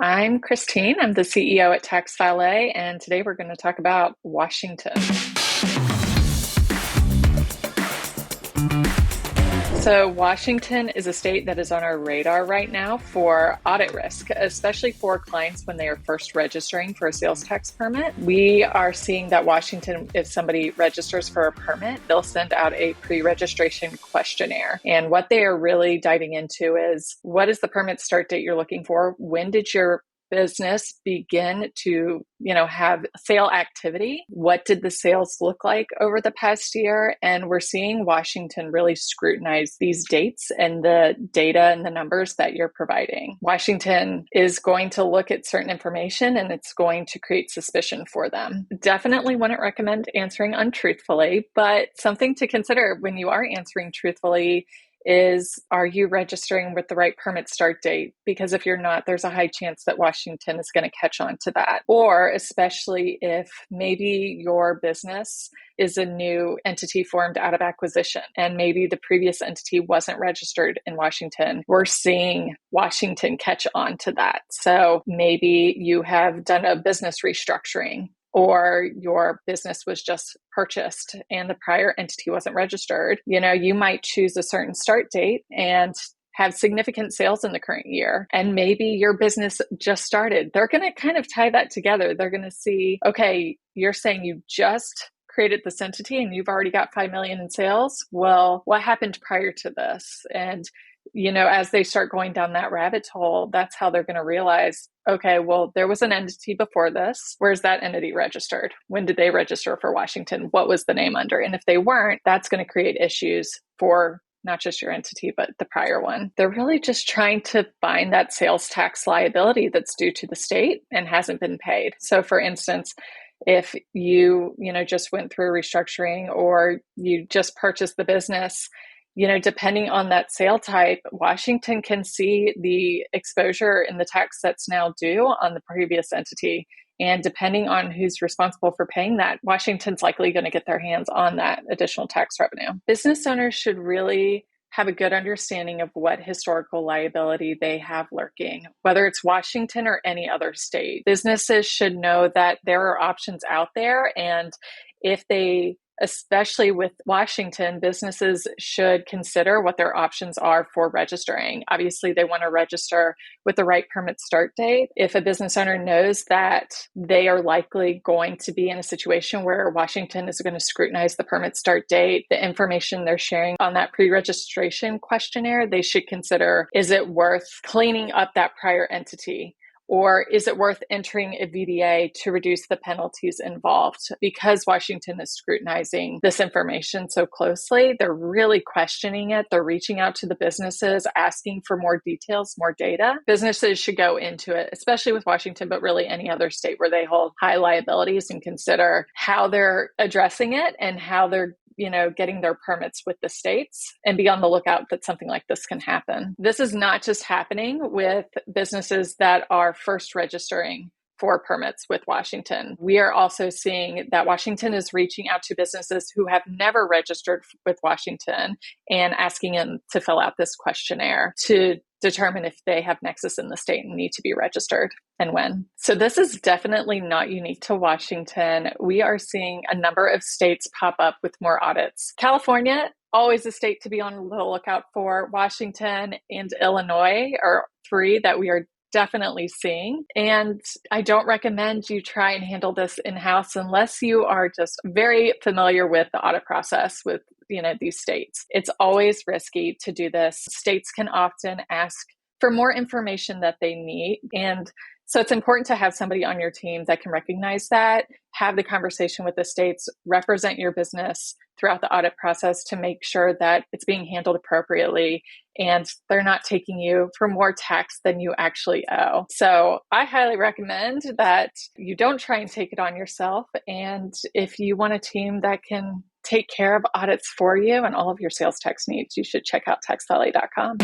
I'm Christine. I'm the CEO at TaxValet, and today we're going to talk about Washington. So Washington is a state that is on our radar right now for audit risk, especially for clients when they are first registering for a sales tax permit. We are seeing that Washington, if somebody registers for a permit, they'll send out a pre-registration questionnaire. And what they are really diving into is, what is the permit start date you're looking for? When did your business begin to, have sale activity? What did the sales look like over the past year? And we're seeing Washington really scrutinize these dates and the data and the numbers that you're providing. Washington is going to look at certain information and it's going to create suspicion for them. Definitely wouldn't recommend answering untruthfully, but something to consider when you are answering truthfully is, are you registering with the right permit start date? Because if you're not, there's a high chance that Washington is going to catch on to that. Or especially if maybe your business is a new entity formed out of acquisition and maybe the previous entity wasn't registered in Washington, we're seeing Washington catch on to that. So maybe you have done a business restructuring, or your business was just purchased and the prior entity wasn't registered. You might choose a certain start date and have significant sales in the current year. And maybe your business just started. They're going to kind of tie that together. They're going to see, okay, you're saying you just created this entity and you've already got 5 million in sales. Well, what happened prior to this? And as they start going down that rabbit hole, that's how they're going to realize, okay, well, there was an entity before this. Where's that entity registered? When did they register for Washington? What was the name under? And if they weren't, that's going to create issues for not just your entity, but the prior one. They're really just trying to find that sales tax liability that's due to the state and hasn't been paid. So for instance, if you just went through a restructuring or you just purchased the business, depending on that sale type, Washington can see the exposure in the tax that's now due on the previous entity. And depending on who's responsible for paying that, Washington's likely going to get their hands on that additional tax revenue. Business owners should really have a good understanding of what historical liability they have lurking, whether it's Washington or any other state. Businesses should know that there are options out there, and if they especially with Washington, businesses should consider what their options are for registering. Obviously, they want to register with the right permit start date. If a business owner knows that they are likely going to be in a situation where Washington is going to scrutinize the permit start date, the information they're sharing on that pre-registration questionnaire, they should consider, is it worth cleaning up that prior entity? Or is it worth entering a VDA to reduce the penalties involved? Because Washington is scrutinizing this information so closely, they're really questioning it. They're reaching out to the businesses, asking for more details, more data. Businesses should go into it, especially with Washington, but really any other state where they hold high liabilities, and consider how they're addressing it and how they're getting their permits with the states, and be on the lookout that something like this can happen. This is not just happening with businesses that are first registering for permits with Washington. We are also seeing that Washington is reaching out to businesses who have never registered with Washington and asking them to fill out this questionnaire to determine if they have nexus in the state and need to be registered and when. So this is definitely not unique to Washington. We are seeing a number of states pop up with more audits. California, always a state to be on the lookout for. Washington and Illinois are three that we are definitely seeing. And I don't recommend you try and handle this in-house unless you are just very familiar with the audit process with these states. It's always risky to do this. States can often ask for more information that they need. And so it's important to have somebody on your team that can recognize that, have the conversation with the states, represent your business throughout the audit process to make sure that it's being handled appropriately and they're not taking you for more tax than you actually owe. So I highly recommend that you don't try and take it on yourself. And if you want a team that can take care of audits for you and all of your sales tax needs, you should check out taxvalet.com.